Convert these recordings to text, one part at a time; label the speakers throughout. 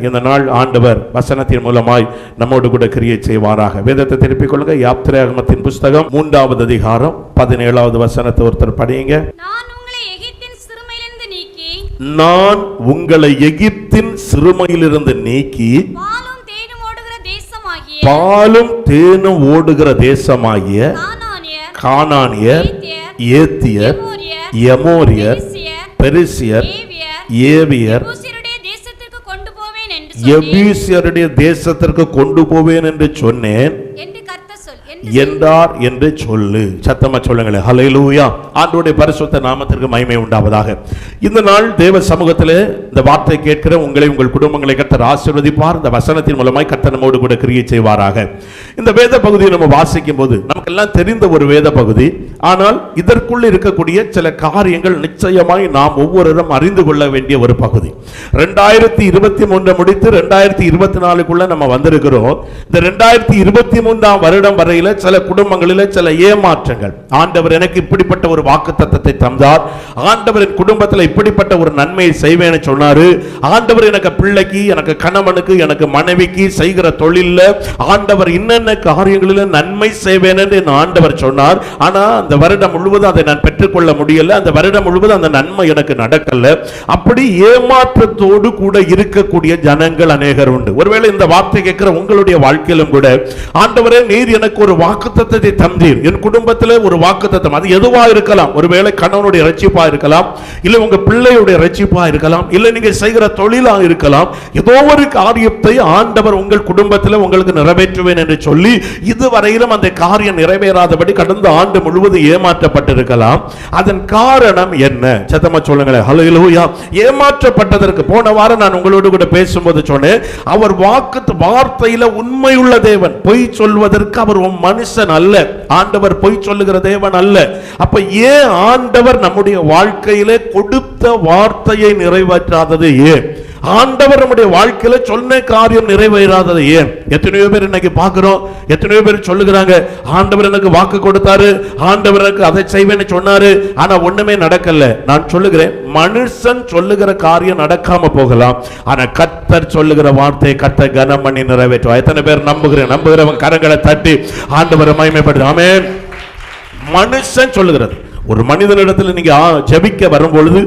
Speaker 1: இந்த நாள் ஆண்டவர் வசனத்தின் மூலமாய் நம்மோடு கூட கிரியை செய்வாராக. வேதத்தை திருப்பிக் கொள்ளுங்க. யாத்திராகமத்தின் புஸ்தகம் 3வது அதிகாரம் 17வது வசனத்தை ஒருத்தர் படியுங்க. நான் உங்களை எகிப்தின் சிறுமையிலிருந்து நீக்கி பாலும் தேனும் ஓடுகிற தேசமாகிய கானானியர், ஏத்தியர், எமோரியர், பெரிசியர், ஏவியர், எபூசியருடைய தேசத்திற்கு கொண்டு போவேன் என்று சொன்னேன் என்றார் என்று சொல்லு. சத்தமா சொல்லுங்களேன். ஹல்லேலூயா. ஆண்டவருடைய பரிசுத்த நாமத்திற்கு மகிமை உண்டாவதாக. இந்த நாள் தேவ சமூகத்திலே இந்த வார்த்தை கேட்கிற உங்களை, உங்கள் குடும்பங்களை கர்த்தர் ஆசீர்வதிப்பார். இந்த வசனத்தின் மூலமாய் கர்த்தர் நம்மோடு கூட கிரியை செய்வாராக. இந்த வேத பகுதியை நம்ம வாசிக்கும் போது நமக்கெல்லாம் தெரிந்த ஒரு வேத பகுதி. ஆனால் இதற்குள் இருக்கக்கூடிய சில காரியங்கள் நிச்சயமாய் நாம் ஒவ்வொருவரும் அறிந்து கொள்ள வேண்டிய ஒரு பகுதி. 2023 முடித்து 2024க்குள்ள நம்ம வந்திருக்கிறோம். இந்த 2023 வருடம் வரையில சில குடும்பங்களில் சில ஏமாற்றங்கள். ஆண்டவர் எனக்கு இப்படிப்பட்ட ஒரு வாக்குத்தத்தத்தை தந்தார், ஆண்டவரின் குடும்பத்தில் இப்படிப்பட்ட ஒரு நன்மையை செய்வேன்னு சொன்னாரு, ஆண்டவர் எனக்கு பிள்ளைக்கு, எனக்கு கணவனுக்கு, எனக்கு மனைவிக்கு செய்கிற தொழில்ல ஆண்டவர் இன்னென்ன காரியங்களில் நன்மை செய்வேன் என்று ஆண்டவர் சொன்னார். ஆனா அந்த வருடம் முழுவதும் அதை நான் பெற்றுக்கொள்ள முடியல, அந்த வருடம் முழுவதும் அந்த நன்மை எனக்கு நடக்கல. அப்படி ஏமாற்றத்தோடு கூட இருக்கக்கூடிய ஜனங்கள் அநேகர் உண்டு. ஒருவேளை இந்த வார்த்தை கேட்கிற உங்களுடைய வாழ்க்கையிலும் கூட ஆண்டவரே நீர் எனக்கு ஒரு வாக்குத்தத்தத்தை தந்தீர், என் குடும்பத்தில் ஒரு வாக்குத்தத்தம், அது எதுவா இருக்கலாம். ஒருவேளை கணவனுடைய ரட்சிப்பா இருக்கலாம், இல்ல உங்க பிள்ளையுடைய ரட்சிப்பா இருக்கலாம், இல்ல நீங்க செய்கிற தொழிலா இருக்கலாம். ஏதோ ஒரு காரியத்தை ஆண்டவர் உங்கள் குடும்பத்தில் உங்களுக்கு நிறைவேற்றுவேன் என்று சொல்லி இதுவரையிலும் அந்த காரியம் நிறைவேறாதபடி கடந்த ஆண்டு முழுவதும் ஏமாற்றப்பட்டிருக்கலாம். அதன் காரணம் என்ன? சத்தமா சொல்லுங்களேன். ஹல்லேலூயா. ஏமாற்றப்பட்டதற்கு போன வாரம் நான் உங்களோடு கூட பேசும்போது சொன்னேன், அவர் வார்த்தையில உண்மையுள்ள தேவன், பொய் சொல்வதற்கு அவர் மனுஷன் அல்ல. ஆண்டவர் பொய் சொல்லுகிற தேவன் அல்ல. அப்ப ஏன் ஆண்டவர் நம்முடைய வாழ்க்கையிலே கொடுத்த வார்த்தையை நிறைவேற்றாதது ஏன்? ஆண்டவர் நம்முடைய வாழ்க்கையில சொன்ன காரியம் நிறைவேறாதது ஏன்? எத்தனையோ பேர் இன்னைக்கு பார்க்கிறோம், எத்தனையோ பேர் சொல்லுகிறாங்க, ஆண்டவர் எனக்கு வாக்கு கொடுத்தாரு, ஆண்டவர் எனக்கு அதை செய்வேன்னு சொன்னாரு, ஆனா ஒண்ணுமே நடக்கல. நான் சொல்லுகிறேன், மனுஷன் சொல்லுகிற காரியம் நடக்காம போகலாம், ஆனா கர்த்தர் சொல்லுகிற வார்த்தையை கர்த்தர் கனம் பண்ணி நிறைவேற்றுவார். எத்தனை பேர் நம்புகிறவங்க கரங்களை தட்டி ஆண்டவரை மகிமைப்படுத்து. ஆமென். மனுஷன் சொல்லுகிறது. ஒரு மனிதனிடத்தில் நீங்க ஜெபிக்க வரும்பொழுது,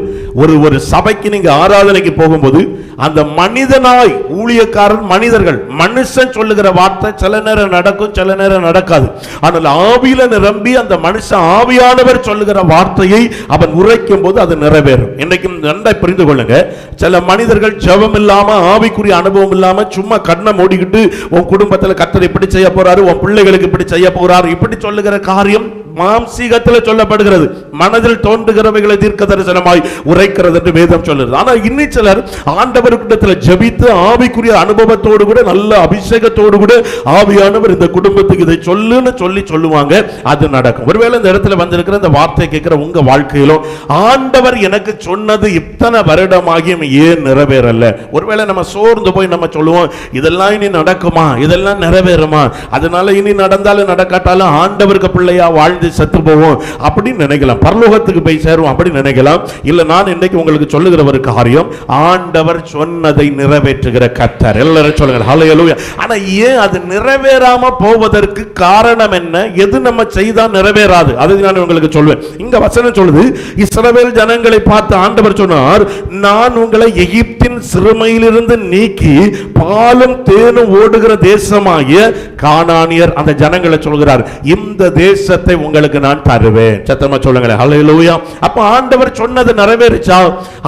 Speaker 1: ஒரு சபைக்கு நீங்க ஆராதனைக்கு போகும்போது, அந்த மனிதனாய் ஊழியக்காரன் மனிதர்கள், மனுஷன் சொல்லுகிற வார்த்தை சில நேரம் நடக்கும், சில நேரம் நடக்காது. ஆனால் ஆவியில நிரம்பி அந்த மனுஷன் ஆவியானவர் சொல்லுகிற வார்த்தையை அவன் உரைக்கும் போது அது நிறைவேறும். இன்னைக்கும் நன்றாய் புரிந்து கொள்ளுங்க. சில மனிதர்கள் ஜெபம் இல்லாம, ஆவிக்குரிய அனுபவம் இல்லாம, சும்மா கண்ணை மூடிக்கிட்டு உன் குடும்பத்தில் கர்த்தர் இப்படி செய்ய போறாரு, உன் பிள்ளைகளுக்கு இப்படி செய்ய போறாரு, இப்படி சொல்லுகிற காரியம் மாம்சீகத்தில் சொல்லப்படுகிறது. மனதில் தோன்றுகிறவைகளை தீர்க்க தரிசனமாய் உரைக்கிறது என்று வேதம் சொல்லுது. ஆனால் இன்னும் சிலர் ஆண்டவரிடத்தில் ஜெபித்து ஆவிக்குரிய அனுபவத்தோடு கூட, நல்ல அபிஷேகத்தோடு கூட ஆவியானவர் இந்த குடும்பத்துக்கு இதை சொல்லுன்னு சொல்லுவாங்க, அது நடக்கும். ஒருவேளை இந்த இடத்துல வந்திருக்கிற இந்த வார்த்தை கேட்கிற உங்க வாழ்க்கையிலும் ஆண்டவர் எனக்கு சொன்னது இத்தனை வருடமாகியும் ஏன் நிறைவேறல? ஒருவேளை நம்ம சோர்ந்து போய் நம்ம சொல்லுவோம், இதெல்லாம் இனி நடக்குமா, இதெல்லாம் நிறைவேறுமா, அதனால இனி நடந்தாலும் நடக்காட்டாலும் ஆண்டவருக்கு பிள்ளையா வாழ்ந்து செத்து போவோம் அப்படின்னு நினைக்கலாம், பரலோகத்துக்கு போய் சேருவோம் அப்படி நினைக்கலாம். இல்ல, நான் இன்னைக்கு உங்களுக்கு சொல்லுகிற ஒரு காரியம், ஆண்டவர் சொன்னதை நிறைவேற்றுகிற கர்த்தர். எல்லாரும் சொல்லுங்க ஹல்லேலூயா. ஆனா ஏன் அது நிறைவேறாம போவதற்கு காரணம் என்ன? எது நம்ம செய்தா நிறைவேறாது? அதை நான் உங்களுக்கு சொல்வேன். இங்க வசனம் சொல்லுது, இஸ்ரவேல் ஜனங்களை பார்த்து ஆண்டவர் சொன்னார், நான் உங்களை எகிப்தின் சிறுமையிலிருந்து நீக்கி பாலும் தேனும் ஓடுகிற தேசமாகிய கானானியர், அந்த ஜனங்களை சொல்கிறார், இந்த தேசத்தை உங்களுக்கு நான் தருவேன். சத்தமா சொல்லுங்களேன் ஹல்லேலூயா. அப்ப ஆண்டவர் சொன்னது நிறைவேறிச்சா?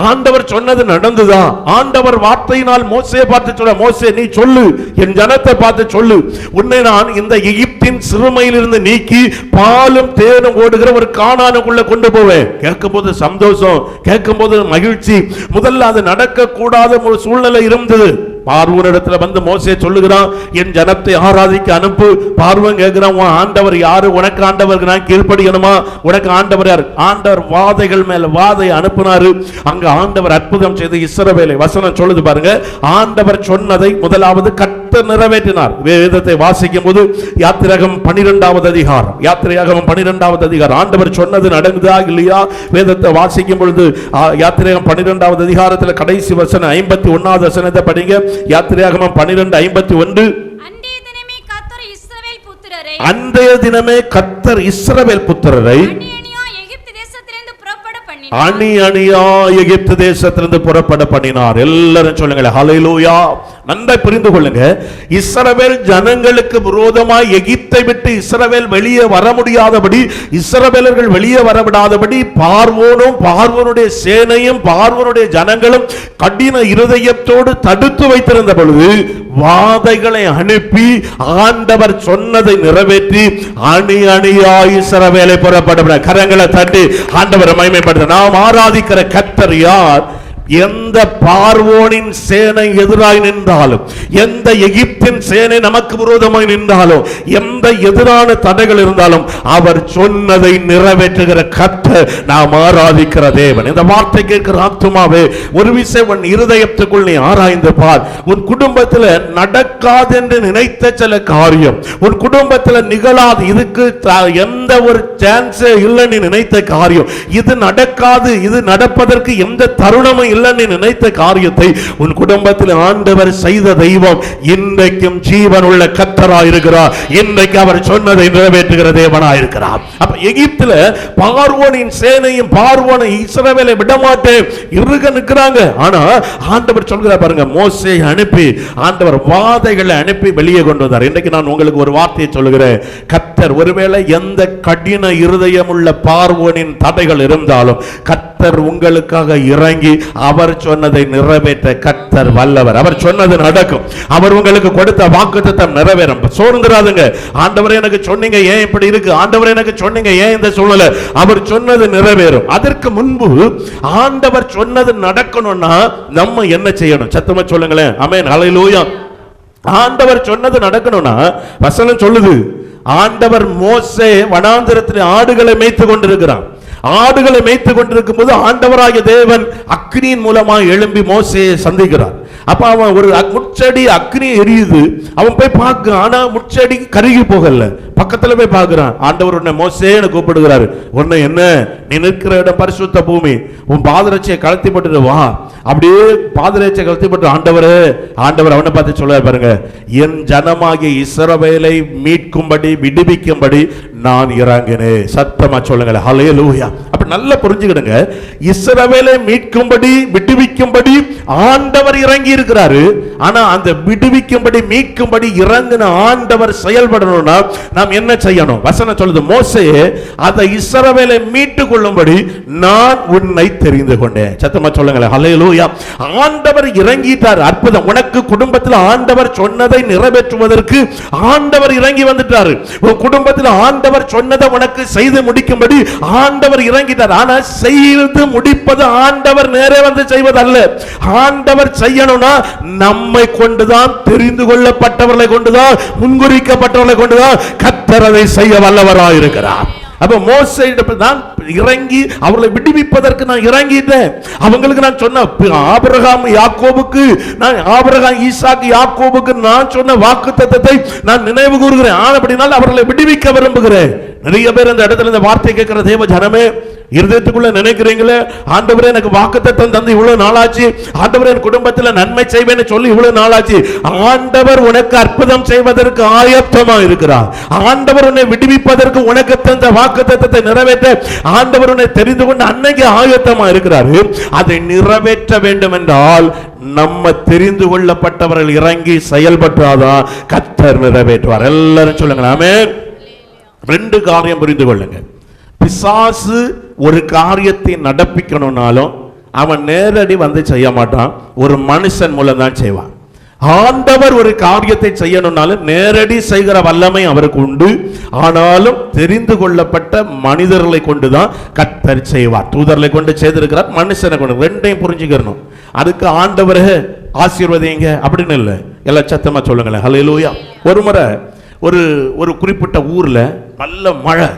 Speaker 1: ஆண்டவர் சொன்னது நடந்துதா? ஆண்டவர் வார்த்தையினால் மோசேயை பார்த்து சொல்ல, மோசே நீ சொல்லு, என் ஜனத்தை பார்த்து சொல்லு, உன்னை நான் இந்த எகிப்தின் சிறுமையிலிருந்து நீக்கி பாலும் தேனும் ஓடுகிற ஒரு கானானுக்குள்ள கொண்டு போவேன். கேட்கும் போது சந்தோஷம், கேட்கும் போது மகிழ்ச்சி. முதல்ல அது நடக்க கூடாத ஒரு சூழ்நிலை இருந்தது. பார்வோனிடத்துல வந்து மோசே சொல்லுகிறான், என் ஜனத்தை ஆராதிக்க அனுப்பு. பார்வோன் கேட்கிறான், உன் ஆண்டவர் யாரு? உனக்கு ஆண்டவருக்கு நான் கீழ்ப்படியணுமா? உனக்கு ஆண்டவர் யாரு? ஆண்டவர் வாதைகள் மேல வாதை அனுப்பினாரு. அங்க ஆண்டவர் அற்புதம் செய்து இஸ்ரவேலை, வசனம் சொல்லுது பாருங்க, ஆண்டவர் சொன்னதை முதலாவது கட்ட கர்த்தர் நிறைவேற்றினார். வேதத்தை வாசிக்கும் போது யாத்திராகமம் 12வது அதிகாரம் ஆண்டவர் சொன்னது நடந்ததா இல்லையா? வேதத்தை வாசிக்கும் பொழுது யாத்திராகமம் 12வது அதிகாரத்தில் கடைசி வசனம் 51வது வசனத்தை படிங்க. யாத்திராகமம் 12:51. அன்றைய தினமே கர்த்தர் இஸ்ரவேல் புத்திரரை அணி அணியா எகிப்து தேசத்திலிருந்து புறப்பட பண்ணினார். எல்லாரும் சொல்லுங்க ஹல்லேலூயா. நன்றாய் புரிந்து கொள்ளுங்க. இஸ்ரவேல் ஜனங்களுக்கு விரோதமாய் எகிப்தை விட்டு இஸ்ரவேல் வெளியே வர முடியாதபடி, இஸ்ரவேலர்கள் வெளியே வரவிடாதபடி பார்வோனும் பார்வோனுடைய சேனையும் பார்வோனுடைய ஜனங்களும் கடின இருதயத்தோடு தடுத்து வைத்திருந்த பொழுது வாதைகளை அனுப்பி ஆண்டவர் சொன்னதை நிறைவேற்றி அணி அணியா இஸ்ரவேலை புறப்பட கரங்களை தட்டி ஆண்டவரை மகிமைப்படுத்த. நாம் ஆராதிக்கிற கர்த்தர் யார்? எந்த பார்வோனின் சேனை எதிராய் நின்றாலும், எந்த எகிப்தின் சேனை நமக்கு விரோதமாய் நின்றாலும், எந்த எதிரான தடைகள் இருந்தாலும் அவர் சொன்னதை நிறைவேற்றுகிற கர்த்தர் நாம் ஆராதிக்கிற தேவன். இந்த வார்த்தை கேட்கிற ஆத்துமாவே, ஒரு விஷயம் உன் இருதயத்துக்குள் நீ ஆராய்ந்து பார். உன் குடும்பத்தில் நடக்காது என்று நினைத்த சில காரியம், உன் குடும்பத்தில் நிகழாது, இதுக்கு எந்த ஒரு சான்ஸே இல்லை நீ நினைத்த காரியம், இது நடக்காது, இது நடப்பதற்கு எந்த தருணமும் இல்லைன்னு நினைத்த காரியத்தை உன் குடும்பத்தில் ஆண்டவர் செய்த தெய்வம் இன்றைக்கும் ஜீவன் உள்ள கர்த்தராய் இருக்கிறார். இன்றைக்கு அவர் சொன்னதை நிறைவேற்றுகிற தேவனாய் இருக்கிறார். அப்ப எகிப்தில பார்வோனின் சேனையும் பார்வோனை இஸ்ரவேலை விடமாட்டேன் இருக நிற்கிறாங்க. ஆனா ஆண்டவர் சொல்கிறார் பாருங்க, மோசேயை அனுப்பி ஆண்டவர் வாதைகளை அனுப்பி வெளியே கொண்டு வந்தார். இன்றைக்கு நான் உங்களுக்கு ஒரு வார்த்தையை சொல்லுகிறேன். கர்த்தர் ஒருவேளை எந்த கடின இருதயம் உள்ள பார்வோனின் தடைகள் இருந்தாலும் கர்த்தர் உங்களுக்காக இறங்கி அவர் சொன்னதை நிறைவேற்ற கர்த்தர் வல்லவர். அவர் சொன்னது நடக்கும். அவர் உங்களுக்கு கொடுத்த வாக்குத்தத்தம் நிறைவேறும். சோர்ந்துராதுங்க. ஆண்டவரே எனக்கு சொன்னீங்க, ஏன் இப்படி இருக்கு? ஆண்டவரே எனக்கு சொன்னீங்க, ஏன் இந்த சூழ்நிலை? அவர் சொன்னது நிறைவேறும். அதற்கு முன்பு ஆண்டவர் சொன்னது நடக்கணும்னா நம்ம என்ன செய்யணும்? சத்தமா சொல்லுங்களேன். ஆமென், ஹல்லேலூயா. ஆண்டவர் சொன்னது நடக்கணும்னா வசனம் சொல்லுது, ஆண்டவர் மோசே வனாந்திரத்தில் ஆடுகளை மேய்த்து கொண்டிருக்கிறான். ஆடுகளை மேய்த்து கொண்டிருக்கும் போது ஆண்டவராகிய தேவன் அக்னியின் மூலமாக எழும்பி மோசேயை சந்திக்கிறார். அப்ப அவன் ஒரு முச்செடி அக்னி எரியுது, அவன் போய் பார்க்கிறான். ஆனா முச்செடி கருகி போகல. பக்கத்துல போய் பார்க்கிறான். ஆண்டவர் உன்னை மோசேன்னு கூப்பிடுகிறாரு. உன்னை என்ன, நீ நிற்கிற இடம் பரிசுத்த பூமி, உன் பாதரட்சியை கழட்டி போட்டு வா. அப்படியே பாதரட்சியை கழட்டி போட்டு ஆண்டவர் அவனை பார்த்து சொல்ல பாருங்க, என் ஜனமாகிய இஸ்ரவேலை மீட்கும்படி விடுவிக்கும்படி நான் இறங்கினேன். சத்தமா சொல்லுங்க ஹல்லேலூயா. அப்ப நல்லா புரிஞ்சுக்கிடுங்க, இஸ்ரவேலை மீட்கும்படி விடுவிக்கும்படி ஆண்டவர் இறங்கி இருக்கிறாரு. ஆனா அந்த விடுவிக்கும்படி மீட்கும்படி இறங்கின ஆண்டவர் செயல்படணும்னா நாம் என்ன செய்யணும்? வசனம் சொல்லுது, மோசே அதை இஸ்ரவேலை மீட்டுக் கொள்ளும்படி நான் உன்னை தெரிந்து கொண்டேன். சத்தமா சொல்லுங்களேன் ஹல்லேலூயா. ஆண்டவர் இறங்கிட்டார். அற்புதம். உனக்கு குடும்பத்தில் ஆண்டவர் சொன்னதை நிறைவேற்றுவதற்கு ஆண்டவர் இறங்கி வந்துட்டாரு. உன் குடும்பத்தில் ஆண்டவர் சொன்னதை உனக்கு செய்து முடிக்கும்படி ஆண்டவர் இறங்கிட்டார். ஆனா செய்து முடிப்பது ஆண்டவர் நேரே வந்து செய்வதல்ல. ஆண்டவர் செய்யணும்னா நம்மை கொண்டுதான், தெரிந்து கொள்ளப்பட்டவர்களை கொண்டுதான், முன்குறிக்கப்பட்டவர்களை கொண்டுதான் கர்த்தர் அதை செய்ய வல்லவராய் இருக்கிறார். அப்ப மோசே தான் இறங்கி அவர்களை விடுவிப்பதற்கு நான் இறங்கிட்டேன். அவங்களுக்கு நான் சொன்ன ஆபிரகாம் யாக்கோபுக்கு, நான் ஆபிரகாம் ஈசாக்கு யாக்கோபுக்கு நான் சொன்ன வாக்குத்தத்தத்தை நான் நினைவு கூறுகிறேன். அப்படினால் அவர்களை விடுவிக்க விரும்புகிறேன். நிறைய பேர் இந்த இடத்துல இந்த வார்த்தை கேட்கிற தேவ ஜனமே, இருதயத்துக்குள்ள நினைக்கிறீங்களே, ஆண்டவரே எனக்கு வாக்குத்தத்தம் தந்து இவ்வளவு நாளாச்சு, ஆண்டவரே என் குடும்பத்தில் நன்மை செய்வேன்னு சொல்லி இவ்வளவு நாளாச்சு. ஆண்டவர் உனக்கு அற்புதம் செய்வதற்கு ஆயத்தமா இருக்கிறார். ஆண்டவர் உன்னை விடுவிப்பதற்கு உனக்கு தந்த வாக்குத்தத்தத்தை நிறைவேற்ற ஆண்டவர் உன்னை தெரிந்து கொண்டு அன்னைக்கு ஆயத்தமா இருக்கிறார். அதை நிறைவேற்ற வேண்டும் என்றால் நம்ம தெரிந்து கொள்ளப்பட்டவர்கள் இறங்கி செயல்பட்டாதான் கர்த்தர் நிறைவேற்றுவார். எல்லாரும் சொல்லுங்க ஆமென். ரெண்டு காரியம் புரிந்து கொள்ளுங்க. பிசாசு ஒரு காரியத்தை நடப்பிக்கணும்னாலும் அவன் நேரடி வந்து செய்ய மாட்டான், ஒரு மனுஷன் மூலம் தான் செய்வான். ஆண்டவர் ஒரு காரியத்தை செய்யணும்னாலும் நேரடி செய்கிற வல்லமை அவருக்கு உண்டு. ஆனாலும் தெரிந்து கொள்ளப்பட்ட மனிதர்களை கொண்டுதான் கர்த்தர் செய்வார். தூதர்களை கொண்டு செய்திருக்கிறார், மனுஷனை கொண்டு. ரெண்டையும் புரிஞ்சுக்கணும். அதுக்கு ஆண்டவரே ஆசீர்வதிங்க அப்படின்னு இல்லை. எல்லாம் சத்தமா சொல்லுங்களேன் ஹல்லேலூயா. ஒரு முறை ஒரு குறிப்பிட்ட ஊர்ல நல்ல மழை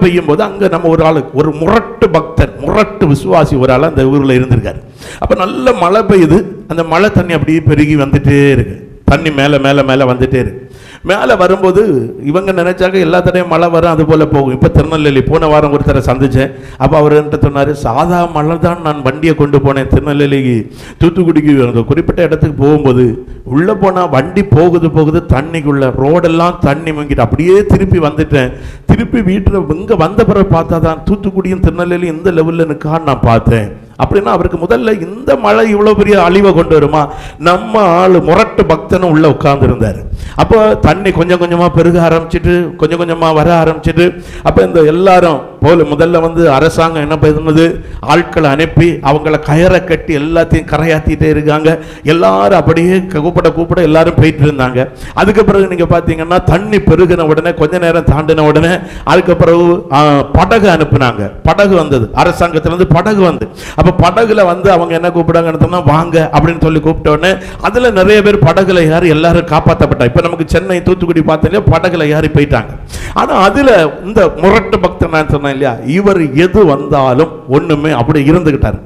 Speaker 1: பெய்யும் போது அங்க நம்ம ஒரு ஆளு, ஒரு முரட்டு பக்தர், முரட்டு விசுவாசி ஒரு ஆள் அந்த ஊர்ல இருந்திருக்காரு. அப்ப நல்ல மழை பெய்யுது. அந்த மழை தண்ணி அப்படியே பெருகி வந்துட்டே இருக்கு. தண்ணி மேலே மேலே மேலே வந்துட்டே இருக்கு. மேலே வரும்போது இவங்க நினைச்சாங்க எல்லா தடையும் மழை வரும், அது போல் போகும். இப்போ திருநெல்வேலி போன வாரம் ஒருத்தரை சந்தித்தேன். அப்போ அவர் என்கிட்ட சொன்னார், சாதா மழை தான் நான் வண்டியை கொண்டு போனேன் திருநெல்வேலிக்கு தூத்துக்குடிக்கு. அந்த குறிப்பிட்ட இடத்துக்கு போகும்போது உள்ளே போனால் வண்டி போகுது தண்ணிக்குள்ளே ரோடெல்லாம் தண்ணி மங்கிட்டு அப்படியே திருப்பி வந்துட்டேன். திருப்பி வீட்டில் இங்கே வந்த பிறகு பார்த்தா தான் தூத்துக்குடியும் திருநெல்வேலியும் இந்த லெவலில் நிற்கான்னு நான் பார்த்தேன். அப்படின்னா அவருக்கு முதல்ல இந்த மழை இவ்வளோ பெரிய அழிவை கொண்டு வருமா? நம்ம ஆள் முரட்டு பக்தனும் உள்ள உட்கார்ந்து இருந்தார். அப்போ தண்ணி கொஞ்சம் கொஞ்சமாக பெருக ஆரம்பிச்சிட்டு கொஞ்சம் கொஞ்சமாக வர ஆரம்பிச்சிட்டு அப்போ இந்த எல்லாரும் போல முதல்ல அரசாங்கம் என்ன பண்ணுது, ஆட்களை அனுப்பி அவங்கள கயரை கட்டி எல்லாத்தையும் கரையாத்திட்டே இருக்காங்க. எல்லாரும் அப்படியே கூப்பிட எல்லாரும் போயிட்டு இருந்தாங்க. அதுக்கு பிறகு நீங்க பார்த்தீங்கன்னா தண்ணி பெருகின உடனே கொஞ்ச நேரம் தாண்டின உடனே அதுக்கு பிறகு படகு அனுப்புனாங்க. படகு வந்தது, அரசாங்கத்திலிருந்து படகு வந்து. அப்ப படகுல அவங்க என்ன கூப்பிடாங்க, வாங்க அப்படின்னு சொல்லி கூப்பிட்ட உடனே அதுல நிறைய பேர் படகுல யாரு எல்லாரும் காப்பாற்றப்பட்டாங்க. இப்ப நமக்கு சென்னை தூத்துக்குடி பார்த்தா படகுல யாரி போயிட்டாங்க. ஆனா அதுல இந்த முரட்டு பக்தன் நான் சொன்னேன் இல்லையா, இவர் எது வந்தாலும் ஒண்ணுமே அப்படி இருந்துகிட்டாரு.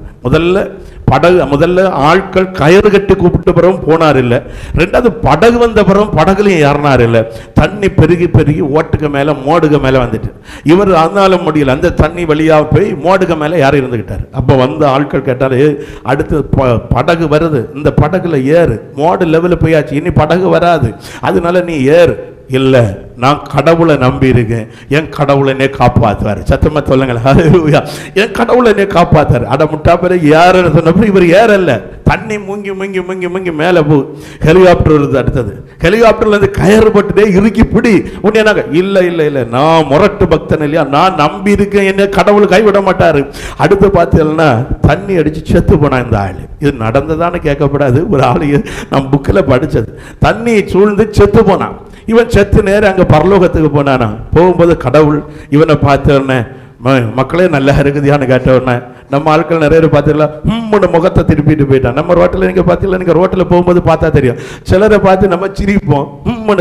Speaker 1: முதல்ல ஆட்கள் கயிறு கட்டி கூப்பிட்டு பிறகும் போனார் இல்லை. ரெண்டாவது படகு வந்த பிறகும் படகுலையும் ஏறினார் இல்லை. தண்ணி பெருகி பெருகி ஓட்டுக்கு மேல மோடுக மேல வந்துட்டு இவர் அதனால முடியல, அந்த தண்ணி வழியாக போய் மோடுக மேல யாரும் இருந்துகிட்டார். அப்ப ஆட்கள் கேட்டாரு, அடுத்து படகு வருது, இந்த படகுல ஏறு, மோடு லெவலில் போயாச்சு, இனி படகு வராது, அதனால நீ ஏறு. இல்ல, நான் கடவுளை நம்பி இருக்கேன், என் கடவுளை என்னை காப்பாற்றுவார். சத்தமா சொல்லுங்களேன், ஹல்லேலூயா. என் கடவுளை என்னை காப்பாற்றுவார். அட முட்டா பிறகு ஏறன்னு சொன்னப்ப இவர் ஏறல, தண்ணி மூங்கி மூங்கி மூங்கி மூங்கி மேலே போ. ஹெலிகாப்டர் வருது, அடுத்தது ஹெலிகாப்டர்ல இருந்து கயிறு பட்டுட்டே இறுக்கி பிடி உடனே. இல்ல இல்ல இல்ல, நான் முரட்டு பக்தன் இல்லையா, நான் நம்பி இருக்கேன், என்ன கடவுள் கைவிட மாட்டாரு. அடுத்து பார்த்தீங்கன்னா தண்ணி அடிச்சு செத்து போனா இந்த ஆள். இது நடந்ததான்னு கேட்கப்படாது, ஒரு ஆளு நான் புக்கில் படிச்சது. தண்ணி சூழ்ந்து செத்து போனான். இவன் செத்து நேரம் அங்க பரலோகத்துக்கு போனானா. போகும்போது கடவுள் இவனை பார்த்தோன்னே, மக்களே நல்லா இருக்குதியான்னு கேட்டவுடனே நம்ம ஆட்கள் நிறைய பேர் பார்த்தீங்களா முகத்தை திருப்பிட்டு போயிட்டான். நம்ம ரோட்டில் நீங்கள் பார்த்தீங்களா, நீங்கள் ரோட்டில் போகும்போது பார்த்தா தெரியும், சிலரை பார்த்து நம்ம சிரிப்போம்,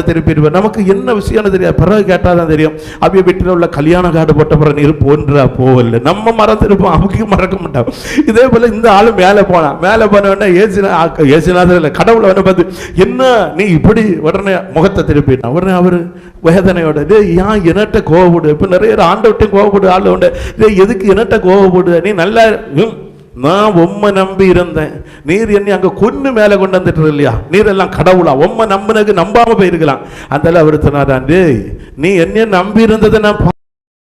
Speaker 1: திருப்பிட்டு போய் நமக்கு என்ன விஷயம்னு தெரியாது, பிறகு கேட்டால் தான் தெரியும். அப்படியே வீட்டில் உள்ள கல்யாண கார்டு போட்ட பிறகு நீர் போன்றா போகல, நம்ம மறந்துருப்போம், அவங்க மறக்க மாட்டோம். இதே போல இந்த ஆளு மேலே போனான். மேலே போன உடனே ஏசுநாதர் இல்லை, கடவுளை வந்து பார்த்து, என்ன நீ இப்படி, உடனே முகத்தை திருப்பிட்டான். உடனே அவரு வேதனையோட, ஏன் என்னட்ட கோவப்படு, இப்போ நிறைய ஆண்டவட்டையும் கோவப்படு, ஆள் உண்டு, எதுக்கு என்னட்ட கோவப்படு, நீ நல்லா, நான் உம்மை நம்பி இருந்தேன், நீர் என்னை அங்க கொன்னு மேல கொண்டு வந்துட்டு இல்லையா, நீர் எல்லாம் கடவுளா, உம்மை நம்பினது நம்பாம போயிருக்கலாம். அதனால அவர் சொன்னாரான், நீ என்ன நம்பி இருந்ததை நான்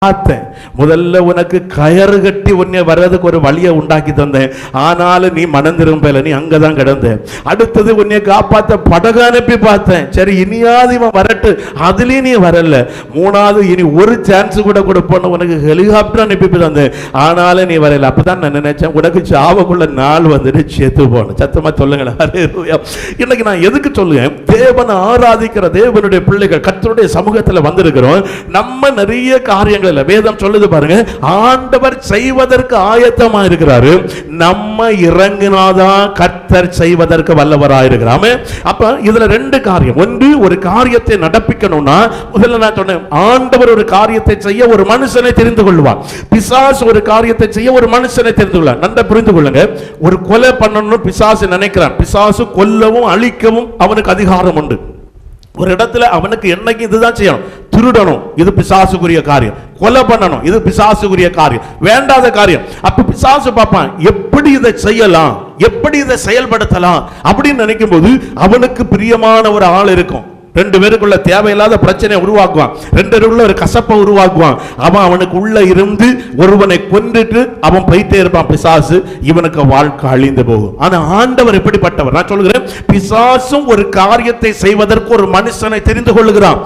Speaker 1: பார்த்தேன், முதல்ல உனக்கு கயறு கட்டி உன்னை வர்றதுக்கு ஒரு வழியை உண்டாக்கி தந்தேன், ஆனாலும் நீ மனம் திரும்பல, நீ அங்கதான் கிடந்த. அடுத்தது உன்னை காப்பாத்த படகு அனுப்பி பார்த்தேன், சரி இனியாவது இவன் வரட்டு, அதுலயும் நீ வரல. மூணாவது இனி ஒரு சான்ஸ் கூட கொடுப்போன்னு உனக்கு ஹெலிகாப்டர் அனுப்பி தந்தேன், ஆனாலும் நீ வரல. அப்பதான் நான் நினைச்சேன், உனக்கு சாவக்குள்ள நாள் வந்துட்டு சேர்த்து போகணும். சத்தமா சொல்லுங்களேன். இன்னைக்கு நான் எதுக்கு சொல்லுவேன், தேவனை ஆராதிக்கிற தேவனுடைய பிள்ளைகள் கர்த்தருடைய சமூகத்தில் வந்திருக்கிறோம். நம்ம நிறைய காரியங்கள் வேதம் சொல்லுது பாருங்க, ஆண்டவர் செய்வதற்கு ஆயத்தமா இருக்கிறாரு, நம்ம இறங்கினாதான் கர்த்தர் செய்வதற்கு வல்லவராயிருக்கிறார். அப்ப இதுல ரெண்டு காரியம். ஒன்று, ஒரு காரியத்தை நடப்பிக்கணும்னா முதல்ல நான் சொன்னேன், ஆண்டவர் ஒரு காரியத்தை செய்ய ஒரு மனுஷனை தெரிந்து கொள்வார், பிசாசு ஒரு காரியத்தை செய்ய ஒரு மனுஷனை தெரிந்து கொள்வார். நன்றாக புரிந்து கொள்ளுங்க, ஒரு கொலை பண்ணணும்னு பிசாசு நினைக்கிறான், பிசாசு கொல்லவும் அழிக்கவும் அவனுக்கு அதிகாரம் உண்டு. ஒரு இடத்துல அவனுக்கு என்னைக்கு இதுதான் செய்யணும், திருடணும், இது பிசாசுக்குரிய காரியம், கொலை பண்ணணும், இது பிசாசுக்குரிய காரியம், வேண்டாத காரியம். அப்ப பிசாசு பார்ப்பான், எப்படி இதை செய்யலாம், எப்படி இதை செயல்படுத்தலாம் அப்படின்னு நினைக்கும் போது அவனுக்கு பிரியமான ஒரு ஆள் இருக்கும். ரெண்டு பேருக்குள்ள தேவையில்லாத பிரச்சனையை உருவாக்குவான், ரெண்டு பேருக்குள்ள ஒரு கசப்பை உருவாக்குவான். அவனுக்கு உள்ள இருந்து ஒருவனை கொன்றுட்டு அவன் போயிட்டே இருப்பான் பிசாசு, இவனுக்கு வாழ்க்கை அழிந்து போகும். ஆனா ஆண்டவர் எப்படிப்பட்டவர், நான் சொல்கிறேன், பிசாசும் ஒரு காரியத்தை செய்வதற்கு ஒரு மனுஷனை தெரிந்து கொள்ளுகிறான்,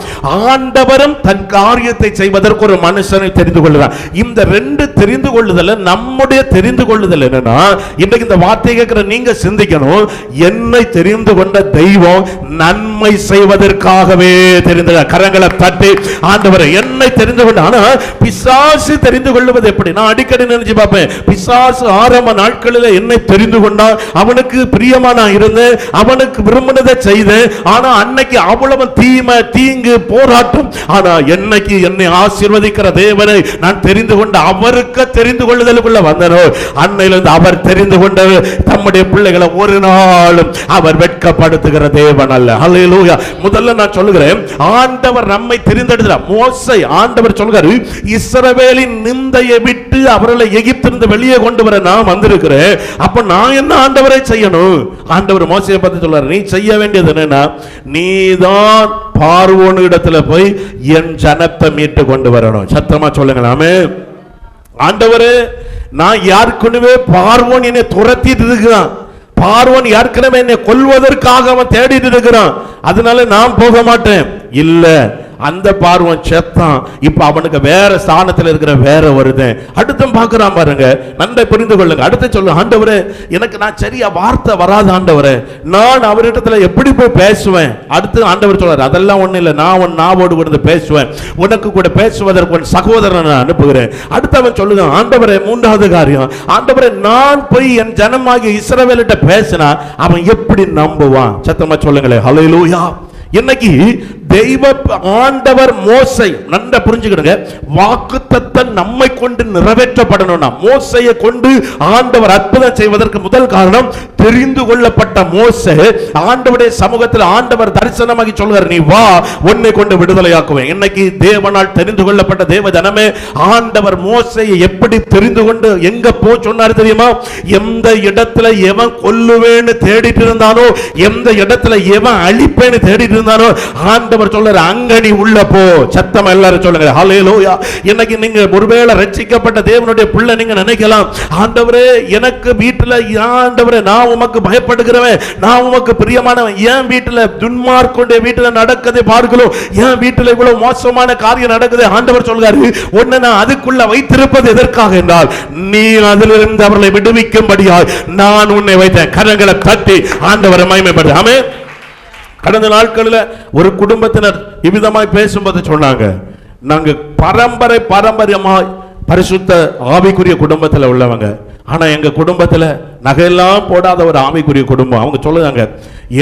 Speaker 1: ஆண்டவரும் தன் காரியத்தை செய்வதற்கு ஒரு மனுஷனை தெரிந்து கொள்ளுகிறான். இந்த ரெண்டு தெரிந்து கொள்ளுதல் நம்முடைய தெரிந்து கொள்ளுதல் என்னன்னா, இன்றைக்கு இந்த வார்த்தை கேட்கிற நீங்க சிந்திக்கணும், என்னை தெரிந்து கொண்ட தெய்வம் நன்மை செய்வதற்கு கொள்வதற்காகவே தெரிந்து. கரங்களை தட்டி ஆண்டவரை என்னை தெரிந்து கொண்டு. ஆனா பிசாசு தெரிந்து கொள்வது எப்படி? நான் அடிக்கடி நினைச்சு பார்ப்பேன். பிசாசு ஆரம்ப நாட்களில் என்னை தெரிந்து கொண்டான், அவனுக்கு பிரியமா நான் இருந்தேன், அவனுக்கு விரும்பினதை செய்தேன். ஆனா அன்னைக்கு அவ்வளவு தீமை தீங்கு போராட்டம். ஆனா என்னைக்கு என்னை ஆசீர்வதிக்கிற தேவனை நான் தெரிந்து கொண்ட அவருக்கு தெரிந்து கொள்ளுதலுக்குள்ள வந்தனோ, அன்னையிலிருந்து அவர் தெரிந்து கொண்ட தம்முடைய பிள்ளைகளை ஒரு நாளும் அவர் வெட்கப்படுத்துகிற தேவன் அல்ல. ஹல்லேலூயா. முதல்ல நான் சொல்லுகிறேன், ஆண்டவர் நம்மை தெரிந்தெடுத்தார். மோசே ஆண்டவர் சொல்கிறார், இஸ்ரவேலின் நிந்தையை விட்டு அவர்களை எகிப்திலிருந்து வெளியே கொண்டு வர நான் வந்திருக்கிறேன். அப்ப நான் என்ன ஆண்டவரை செய்யணும்? ஆண்டவர் மோசேயை பார்த்து சொல்றார், நீ செய்ய வேண்டியது என்னன்னா, நீதான் பார்வோன் இடத்துல போய் என் ஜனத்தை மீட்டு கொண்டு வரணும். சத்தமா சொல்லுங்களாமே. ஆண்டவரே, நான் யாருக்குமே பார்வோன் என்னை துரத்திட்டு இருக்கிறான், பார்வோன் ஏற்கனவே என்னை கொல்வதற்காக அவன் தேடிட்டு இருக்கிறான், அதனால நான் போக மாட்டேன். இல்ல, அந்த பார்வன் செத்தான், இப்ப அவனுக்கு வேற ஸ்தானத்தில் இருக்கிற வேற வருது. அடுத்து பார்க்கிறான் பாருங்க, நன்றை புரிந்து கொள்ளுங்க. அடுத்து சொல்லு, ஆண்டவரே எனக்கு நான் சரியா வார்த்தை வராது ஆண்டவரே, நான் அவரிடத்துல எப்படி போய் பேசுவேன்? அடுத்து ஆண்டவர் சொல்றாரு, அதெல்லாம் ஒண்ணு இல்லை, நான் உன் நாவோடு கூட பேசுவேன், உனக்கு கூட பேசுவதற்கு உன் சகோதரனை நான் அனுப்புகிறேன். அடுத்து அவன் சொல்லுங்க, ஆண்டவரே மூன்றாவது காரியம், ஆண்டவரே நான் போய் என் ஜனமாகிய இஸ்ரவேலிட்ட பேசினா அவன் எப்படி நம்புவான்? சத்தமா சொல்லுங்களேன். ஹல்லேலூயா. இன்னைக்கு தெய்வ ஆண்டவர் மோசே நன்றாக புரிஞ்சுக்கிடுங்க, வாக்குத்தத்தம் நம்மை கொண்டு நிறைவேற்றப்படணும்னா மோசையை கொண்டு ஆண்டவர் அற்புதம் செய்வதற்கு முதல் காரணம், தெரிந்து கொள்ளப்பட்ட மோசே ஆண்டவருடைய சமூகத்தில் ஆண்டவர் தரிசனமாகி சொல்கிறார், நீ வா, உன்னை கொண்டு விடுதலையாக்குவேன். இன்னைக்கு தேவனால் தெரிந்து கொள்ளப்பட்ட தேவ ஜனமே, ஆண்டவர் மோசையை எப்படி தெரிந்து கொண்டு எங்க போ சொன்னார் தெரியுமா? எந்த இடத்துல எவன் கொல்லுவேன்னு தேடிட்டு இருந்தானோ, எந்த இடத்துல எவன் அழிப்பேன்னு தேடிட்டு இருந்தானோ, ஆண்டவர் சொல்றாரு, அங்க நீ உள்ள போ. சத்தமா எல்லாரும் சொல்லுங்க ஹல்லேலூயா. இன்னைக்கு நீங்க ஒருவேளை ரட்சிக்கப்பட்ட தேவனுடைய பிள்ளை, நீங்க நினைக்கலாம், ஆண்டவரே எனக்கு வீட்டுல, ஆண்டவரே நான் உமக்கு பயப்படுகிறவன், நான் உமக்கு பிரியமானவன், என் வீட்டுல துன்மார்க்கனுடைய வீட்டுல நடக்கதே பார்க்கலாம், என் வீட்டுல இவ்வளவு மோசமான காரியம் நடக்குது. ஆண்டவர் சொல்றாரு, உன்னை நான் அதுக்குள்ள வைத்திருப்பது எதற்காக என்றால், நீ அதிலிருந்து அவர்களை விடுவிக்கும்படியாய் நான் உன்னை வைத்தேன். கரங்களை தட்டி ஆண்டவரை மகிமைப்படுத்து. ஆமென். கடந்த நாட்களில் ஒரு குடும்பத்தினர் இவ்விதமாய் பேசும்போது சொன்னாங்க, நாங்க பாரம்பரியமாய் பரிசுத்த ஆவிக்குரிய குடும்பத்தில் உள்ளவங்க, ஆனா எங்க குடும்பத்தில் நகையெல்லாம் போடாத ஒரு ஆவிக்குரிய குடும்பம். அவங்க சொல்லுறாங்க,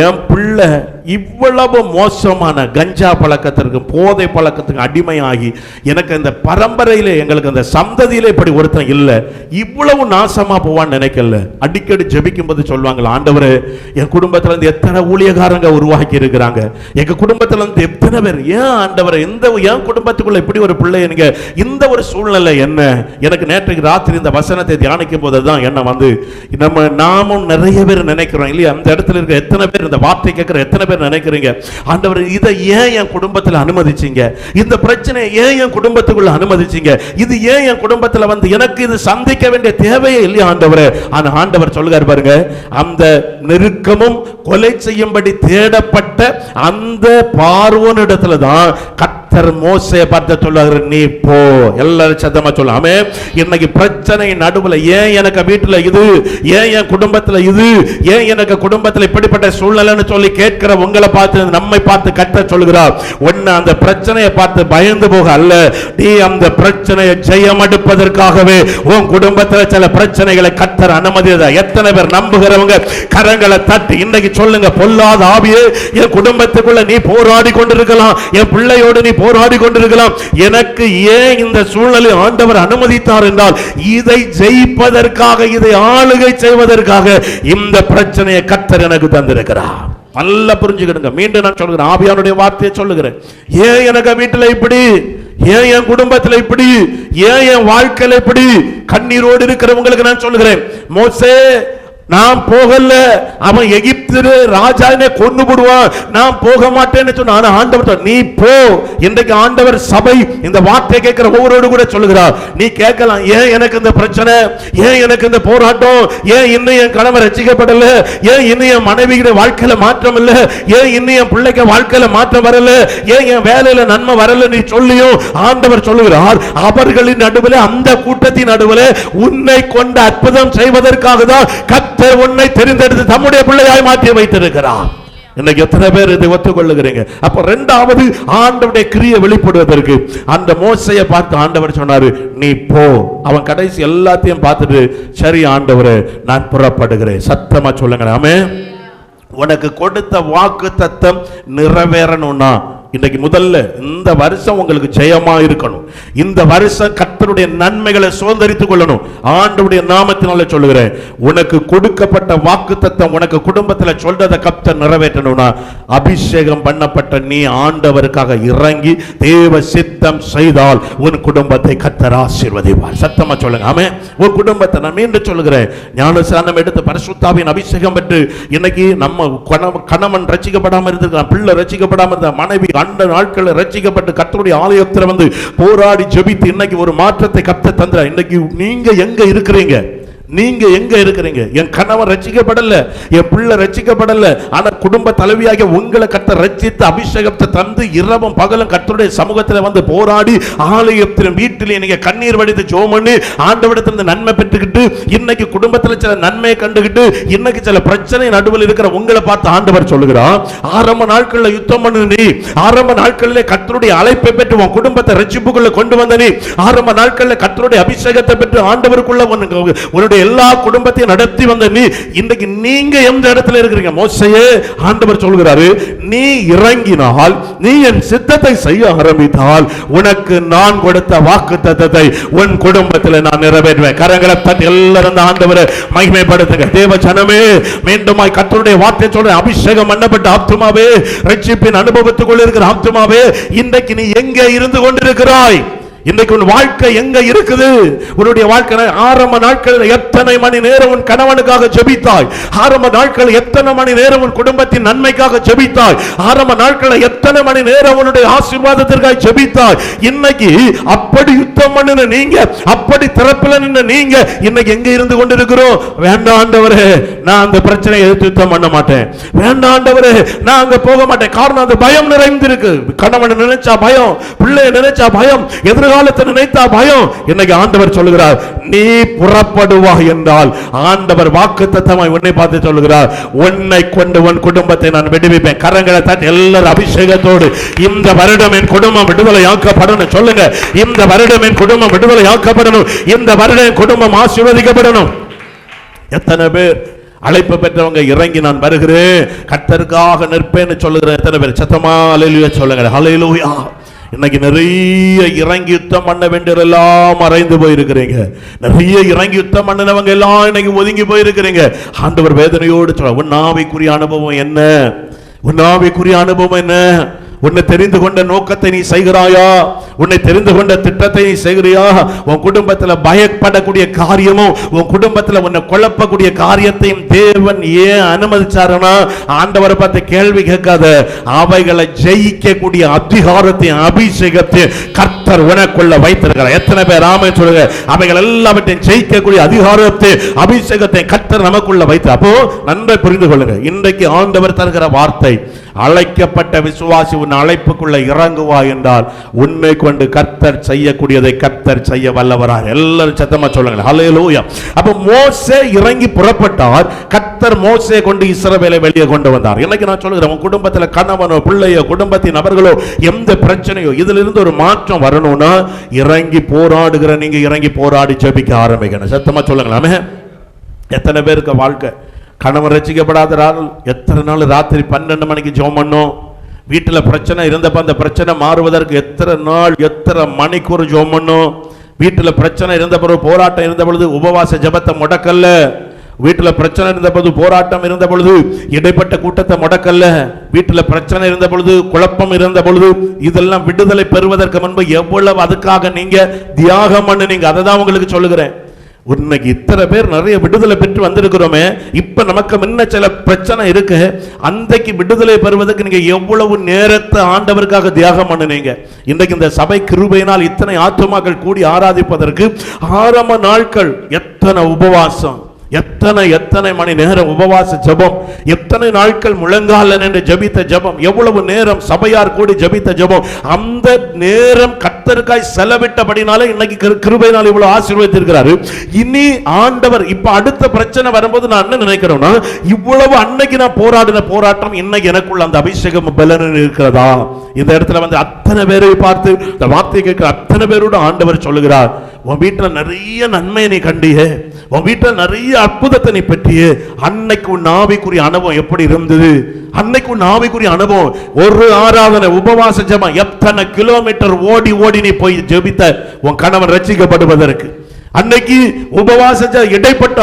Speaker 1: என் பிள்ளை இவ்வளவு மோசமான கஞ்சா பழக்கத்திற்கு, போதை பழக்கத்துக்கு அடிமையாகி, எனக்கு இந்த பரம்பரையில, எங்களுக்கு அந்த சந்ததியில இப்படி ஒருத்தன் இல்லை, இவ்வளவு நாசமா போவான்னு நினைக்கல. அடிக்கடி ஜெபிக்கும் போது சொல்லுவாங்க, ஆண்டவரே என் குடும்பத்துல இருந்து எத்தனை ஊழியக்காரங்க உருவாக்கி இருக்கிறாங்க, எங்க குடும்பத்துல இருந்து எத்தனை பேர், ஏன் ஆண்டவரே இந்த என் குடும்பத்துக்குள்ள இப்படி ஒரு பிள்ளை, நீங்க இந்த ஒரு சூழ்நிலை என்ன? எனக்கு நேற்றைக்கு ராத்திரி இந்த வசனத்தை தியானிக்கும் போதுதான் என்ன வந்து, நாமும் நிறைய பேர் நினைக்கிறோம் இல்லையா, அந்த இடத்துல இருக்க எத்தனை பேர், இந்த வார்த்தை கேட்கிற எத்தனை பேர் நினைக்கிறீங்க, ஆண்டவர் இதை ஏன் என் குடும்பத்தில் அனுமதிச்சீங்க, இந்த பிரச்சனை ஏன் என் குடும்பத்துக்குள்ள அனுமதிச்சீங்க, இது ஏன் என் குடும்பத்தில் வந்து எனக்கு இது சந்திக்க வேண்டிய தேவையே இல்லையா ஆண்டவரே? ஆனா ஆண்டவர் சொல்லுகிறார் பாருங்க, அந்த நெருக்கமும் கொலை செய்யும்படி தேடப்பட்ட அந்த பார்வோனிடத்துல தான் கர்த்தர் மோசேயை பார்த்து சொல்லுகிறார், நீ போ. எல்லாரும் சத்தமா சொல்லாமே. இன்னைக்கு பிரச்சனை நடுவுல, ஏன் எனக்கு வீட்டுல இது, ஏன் என் குடும்பத்துல இது, ஏன் எனக்கு குடும்பத்துல இப்படிப்பட்ட சூழ்நிலைன்னு சொல்லி கேட்கிற உங்களை பார்த்து, நம்மை பார்த்து கர்த்தர் சொல்லுகிறார், ஒன்னு அந்த பிரச்சனையை பார்த்து பயந்து போக அல்ல, நீ அந்த பிரச்சனையை ஜெயம் எடுப்பதற்காகவே உன் குடும்பத்துல சில பிரச்சனைகளை கர்த்தர் அனுமதியதா. எத்தனை பேர் நம்புகிறவங்க கரங்களை தட்டி இன்னைக்கு சொல்லுங்க, பொல்லாத ஆவியே என் குடும்பத்துக்குள்ள நீ போராடி கொண்டிருக்கலாம், என் பிள்ளையோடு நீ போராடி கொண்டிருக்கலாம், எனக்கு ஏன் இந்த சூழ்நிலை ஆண்டவர் அனுமதித்தார் என்றால், இதை ஜெயிப்பதற்காக, இதை ஆளுகை செய்வதற்காக இந்த பிரச்சனையை கர்த்தர் எனக்கு தந்திருக்கிறார். நல்லா புரிஞ்சுக்கிடுங்க. மீண்டும் நான் சொல்கிறேன், ஆவியானுடைய வார்த்தையை சொல்லுகிறேன், ஏன் எனக்கு வீட்டுல இப்படி, ஏன் என் குடும்பத்தில் இப்படி, ஏன் என் வாழ்க்கையில இப்படி, கண்ணீரோடு இருக்கிறவங்களுக்கு நான் சொல்லுகிறேன், மோசே நான் போகல, அவன் எகிப்து ராஜாவை கொண்டு விடுவான், நான் போக மாட்டேன்னு சொன்ன ஆண்டவர், நீ போ. இன்றைக்கு ஆண்டவர் சபை இந்த வார்த்தை கேட்கிற ஒவ்வொரு கூட சொல்லுகிறார், நீ கேட்கலாம், ஏன் எனக்கு இந்த பிரச்சனை, ஏன் எனக்கு இந்த போராட்டம், ஏன் இன்னும் என் கணவர் ரட்சிக்கப்படல, ஏன் இன்னும் என் மனைவிയുടെ வாழ்க்கையில மாற்றம் இல்ல, ஏன் இன்னும் என் பிள்ளைக்கு வாழ்க்கையில மாற்றம் வரல, ஏன் என் வேலையில நன்மை வரல, நீ சொல்லியும் ஆண்டவர் சொல்லுகிறார், அவர்களின் நடுவில், அந்த கூட்டத்தின் நடுவில் உன்னை கொண்டு அற்புதம் செய்வதற்காக தான் கர்த்தர் உன்னை தெரிந்தெடுத்து தம்முடைய பிள்ளையாய் மாற்றி வைத்திருக்கிறார். இன்னைக்கு எத்தனை பேர் இதை ஒத்துக்கொள்ளுகிறீங்க? அப்ப இரண்டாவது ஆண்டவருடைய கிரியை வெளிப்படுவதற்கு அந்த மோசையை பார்த்து ஆண்டவர் சொன்னாரு, நீ போ. அவன் கடைசி எல்லாத்தையும் பார்த்துட்டு, சரி ஆண்டவரே நான் புறப்படுகிறேன். சத்தமா சொல்லுங்க ஆமென். உனக்கு கொடுத்த வாக்கு தத்தம் நிறைவேறணும்னா இன்னைக்கு முதல்ல இந்த வருஷம் உங்களுக்கு ஜெயமா இருக்கணும். இந்த வருஷம் கர்த்தருடைய நன்மைகளை சுதந்தரித்துக் கொள்ளணும். ஆண்டவருடைய நாமத்தினால சொல்லுகிறேன், உனக்கு கொடுக்கப்பட்ட வாக்குத்தத்தம் உனக்கு குடும்பத்தில் சொல்றதை கர்த்தர் நிறைவேற்றணும்னா அபிஷேகம் பண்ணப்பட்ட நீ ஆண்டவருக்காக இறங்கி தேவ சித்தம் செய்தால் உன் குடும்பத்தை கர்த்தர் ஆசீர்வதிப்பார். சத்தமா சொல்லுங்க ஆமென். உன் குடும்பத்தை நான் மீண்டும் சொல்லுகிறேன், ஞானஸ்நானம் எடுத்து பரிசுத்தாவின் அபிஷேகம் பெற்று இன்னைக்கு நம்ம கணவன் ரட்சிக்கப்படாம இருந்திருக்கான், பிள்ளை ரட்சிக்கப்படாம இருந்தா, மனைவி அந்த நாட்களில் ரட்சிக்கப்பட்டு கர்த்தருடைய ஆலயத்தில் வந்து போராடி ஜெபித்து இன்னைக்கு ஒரு மாற்றத்தை கர்த்தர் தந்தார். இன்னைக்கு நீங்க எங்க இருக்கிறீங்க? நீங்க எங்க இருக்கிறீங்க? என் கணவன் ரட்சிக்கப்படல, என் பிள்ளை ரட்சிக்கப்படல, ஆனா குடும்ப தலைவியாக உங்களை கர்த்தர் ரட்சித்து அபிஷேகத்தை தந்து இரவும் பகலும் கர்த்தருடைய சமூகத்தில் வந்து போராடி ஆலயத்திலும் வீட்டிலே நீங்க கண்ணீர் வடித்து ஜெபம் பண்ணி ஆண்டவரிடத்திலிருந்து நன்மை பெற்றுக்கிட்டு இன்னைக்கு குடும்பத்தில் சில நன்மையை கண்டுகிட்டு இன்னைக்கு சில பிரச்சனை நடுவில் இருக்கிற உங்களை பார்த்து ஆண்டவர் சொல்லுகிறார், ஆரம்ப நாட்களில் யுத்தம் பண்ணு நீ, ஆரம்ப நாட்களிலே கர்த்தருடைய அழைப்பை பெற்று உன் குடும்பத்தை ரட்சிப்புக்குள்ள கொண்டு வந்த நீ, ஆரம்ப நாட்களில் கர்த்தருடைய அபிஷேகத்தை பெற்று ஆண்டவருக்குள்ள உன்னுடைய எல்லா குடும்பத்தையும் நடத்தி வந்த நீ, இன்றைக்கு நீங்க எந்த இடத்துல இருக்கிறீங்க? மோசேயே ஆண்டவர் சொல்கிறாரு, நீ இறங்கினால், நீ என் சித்தத்தை செய்ய ஆரம்பித்தால் உனக்கு நான் கொடுத்த வாக்குத்தத்தத்தை உன் குடும்பத்தில் நான் நிறைவேற்றுவேன். கரங்களை தட்டி எல்லாரும் ஆண்டவரை மகிமைப்படுத்துங்க. தேவ ஜனமே, மீண்டுமாய் கர்த்தருடைய வார்த்தை சொல்ற அபிஷேகம் பண்ணப்பட்ட ஆத்துமாவே, ரட்சிப்பின் அனுபவத்துக்குள்ள இருக்கிற ஆத்துமாவே, இன்றைக்கு நீ எங்கே இருந்து கொண்டிருக்கிறாய்? இன்றைக்கு உன் வாழ்க்கை எங்க இருக்குது? உன்னுடைய வாழ்க்கை ஆரம்ப நாட்களில் எத்தனை மணி நேரம் உன் கணவனுக்காக ஜெபித்தாய்? ஆரம்ப நாட்களில் எத்தனை மணி நேரம் உன் குடும்பத்தின் நன்மைக்காக ஜெபித்தாய்? ஆரம்ப நாட்களில் எத்தனை மணி நேரம் உன்னுடைய ஆசீர்வாதத்திற்காக ஜெபித்தாய்? இன்னைக்கு அப்படி யுத்தம் பண்ணின நீங்க, அப்படி திறப்பில் நின்று நீங்க இன்னைக்கு எங்க இருந்து கொண்டிருக்கிறோம்? வேண்டாம் ஆண்டவரே, நான் அந்த பிரச்சனையை எதிர்த்து யுத்தம் பண்ண மாட்டேன். வேண்டாம் ஆண்டவரே, நான் அங்க போக மாட்டேன். காரணம் அது பயம் நிறைந்திருக்கு. கணவனை நினைச்சா பயம், பிள்ளையை நினைச்சா பயம், காலத்தை நினைத்தா பயம். இன்னைக்கு ஆண்டவர் சொல்லுகிறார், நீ புறப்படுவாய் என்றால் ஆண்டவர் வாக்குத்தத்தமாய் உன்னை பார்த்து சொல்லுகிறார், உன்னை கொண்டு உன் குடும்பத்தை நான் விடுவிப்பேன். கரங்களை தட்டி எல்லாரும் அபிஷேகத்தோடு இந்த வருடம் என் குடும்பம் விடுதலை ஆக்கப்படணும் சொல்லுங்க. இந்த வருடம் என் குடும்பம் விடுதலை ஆக்கப்படணும். இந்த வருடம் என் குடும்பம் ஆசீர்வதிக்கப்படணும். எத்தனை பேர் அழைப்பு பெற்றவங்க இறங்கி நான் வருகிறேன் கர்த்தருக்காக நிற்பேன்னு சொல்லுகிறேன்? எத்தனை பேர் சத்தமா அல்லேலூயா சொல்லுங்க. அல்லேலூயா. இன்னைக்கு நிறைய இறங்கி யுத்தம் பண்ண வேண்டியதெல்லாம் மறைந்து போயிருக்கிறீங்க. நிறைய இறங்கி யுத்தம் பண்ணினவங்க எல்லாம் இன்னைக்கு ஒதுங்கி போயிருக்கிறீங்க. ஆண்டவர் வேதனையோடு சொல்ற, உன் ஆவிக்குரிய அனுபவம் என்ன? உன் ஆவிக்குரிய அனுபவம் என்ன? உன்னை தெரிந்து கொண்ட நோக்கத்தை நீ செய்கிறாயா? உன்னை தெரிந்து கொண்ட திட்டத்தை நீ செய்கிறியா? உன் குடும்பத்தில் பயப்படக்கூடிய காரியமும் உன் குடும்பத்தில் உன்னை குழப்பக்கூடிய காரியத்தையும் தேவன் ஏன் அனுமதிச்சாருன்னா, ஆண்டவரை பார்த்து கேள்வி கேட்காத, அவைகளை ஜெயிக்கக்கூடிய அதிகாரத்தையும் அபிஷேகத்தையும் கர்த்தர் உனக்குள்ள வைத்திருக்கிறார். எத்தனை பேர் ஆமென் சொல்லுங்க? அவைகள் எல்லாவற்றையும் ஜெயிக்கக்கூடிய அதிகாரத்தை அபிஷேகத்தை கர்த்தர் நமக்குள்ள வைத்து. அப்போ நன்றை புரிந்து கொள்ளுங்க. இன்றைக்கு ஆண்டவர் தருகிற வார்த்தை, அழைக்கப்பட்ட விசுவாசி உன் அழைப்புக்குள்ள இறங்குவா என்றால் உன்னை கொண்டு கர்த்தர் செய்யக்கூடியதை கர்த்தர் செய்ய வல்லவரார். எல்லாரும் சத்தமா சொல்லுங்க ஹல்லேலூயா. அப்ப மோசே இறங்கி புறப்பட்டார். கர்த்தர் மோசே கொண்டு இஸ்ரவேலை வெளியே கொண்டு வந்தார். இன்னைக்கு நான் சொல்லுகிறேன், உன் குடும்பத்துல கணவனோ பிள்ளையோ குடும்பத்தின் நபர்களோ எந்த பிரச்சனையோ இதுல இருந்து ஒரு மாற்றம் வரணும்னா இறங்கி போராடுகிற நீங்க இறங்கி போராடி ஜெபிக்க ஆரம்பிக்கணும். சத்தமா சொல்லுங்களாமே. எத்தனை பேருக்கு வாழ்க்கை கணவன் ரட்சிக்கப்படாத எத்தனை நாள் ராத்திரி 12 மணிக்கு ஜெபம் பண்ணோம். வீட்டில் பிரச்சனை இருந்தப்ப அந்த பிரச்சனை மாறுவதற்கு எத்தனை நாள் எத்தனை மணிக்கூர் ஜெபம் பண்ணோம். வீட்டில் பிரச்சனை இருந்த பிறகு போராட்டம் இருந்த பொழுது உபவாச ஜெபத்தை முடக்கல்ல. வீட்டில் பிரச்சனை இருந்த பொழுது போராட்டம் இருந்த பொழுது இடைப்பட்ட கூட்டத்தை முடக்கல்ல. வீட்டில் பிரச்சனை இருந்த பொழுது குழப்பம் இருந்த பொழுது இதெல்லாம் விடுதலை பெறுவதற்கு முன்பு எவ்வளவு அதுக்காக நீங்க தியாகம் பண்ணுனீங்க. அதை தான் உங்களுக்கு சொல்லுகிறேன். இன்னைக்கு இத்தனை பேர் நிறைய விடுதலை பெற்று வந்திருக்கிறோமே. இப்ப நமக்கு முன்ன சில பிரச்சனை இருக்கு. அன்றைக்கு விடுதலை பெறுவதற்கு நீங்க எவ்வளவு நேரத்தை ஆண்டவருக்காக தியாகம் பண்ணுனீங்க. இன்றைக்கு இந்த சபை கிருபையினால் இத்தனை ஆத்துமாக்கள் கூடி ஆராதிப்பதற்கு ஆரம்ப நாட்கள் எத்தனை உபவாசம், எத்தனை எத்தனை மணி நேரம் உபவாச ஜெபம், எத்தனை நாட்கள் முழங்கால நின்று ஜெபித்த ஜெபம், எவ்வளவு நேரம் சபையார் கூடி ஜெபித்த ஜெபம். அந்த நேரம் கர்த்தருக்காய் செலவிட்டபடினால இன்னைக்கு கிருபையினால் இவ்வளவு ஆசீர்வதித்திருக்கிறாரு. இனி ஆண்டவர் இப்ப அடுத்த பிரச்சனை வரும்போது நான் என்ன நினைக்கிறேன்னா, இவ்வளவு அன்னைக்கு நான் போராடின போராட்டம் இன்னைக்கு எனக்குள்ள அந்த அபிஷேகம் பலன் இருக்கிறதா? இந்த இடத்துல வந்து அத்தனை பேரை பார்த்து இந்த வார்த்தை கேட்கிற அத்தனை பேரோட ஆண்டவர் சொல்லுகிறார், உன் வீட்டுல நிறைய நன்மை நீ கண்டியே, உன் வீட்டுல நிறைய அற்புதத்தை நீ பெற்றியே. அன்னைக்கு உன் ஆவிக்குரிய அனுபவம் எப்படி இருந்தது? அன்னைக்கு உன் ஆவிக்குரிய அனுபவம், ஒரு ஆராதனை உபவாச ஜெபம், எத்தனை கிலோமீட்டர் ஓடி ஓடி நீ போய் ஜெபித்த உன் கணவன் ரட்சிக்கப்படுவதற்கு. அன்னைக்கு உபவாச இடைப்பட்ட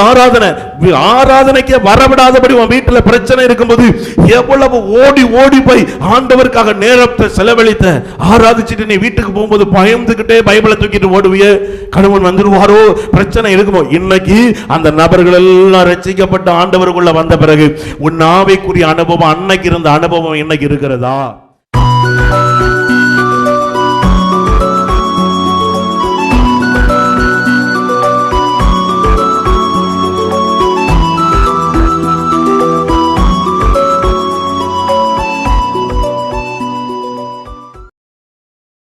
Speaker 1: ஆராதனைக்கு வரவிடாதபடி உன் வீட்டுல பிரச்சனை இருக்கும்போது எவ்வளவு ஓடி ஓடி போய் ஆண்டவருக்காக நேரத்தை செலவழித்த, ஆராதிச்சுட்டு நீ வீட்டுக்கு போகும்போது பயந்துகிட்டே பைபிளை தூக்கிட்டு ஓடுவியே, கணவன் வந்துருவாரோ, பிரச்சனை இருக்குமோ. இன்னைக்கு அந்த நபர்கள் எல்லாம் ரட்சிக்கப்பட்ட ஆண்டவருக்குள்ள வந்த பிறகு உன் ஆவிக்குரிய அனுபவம், அன்னைக்கு இருந்த அனுபவம் இன்னைக்கு இருக்கிறதா?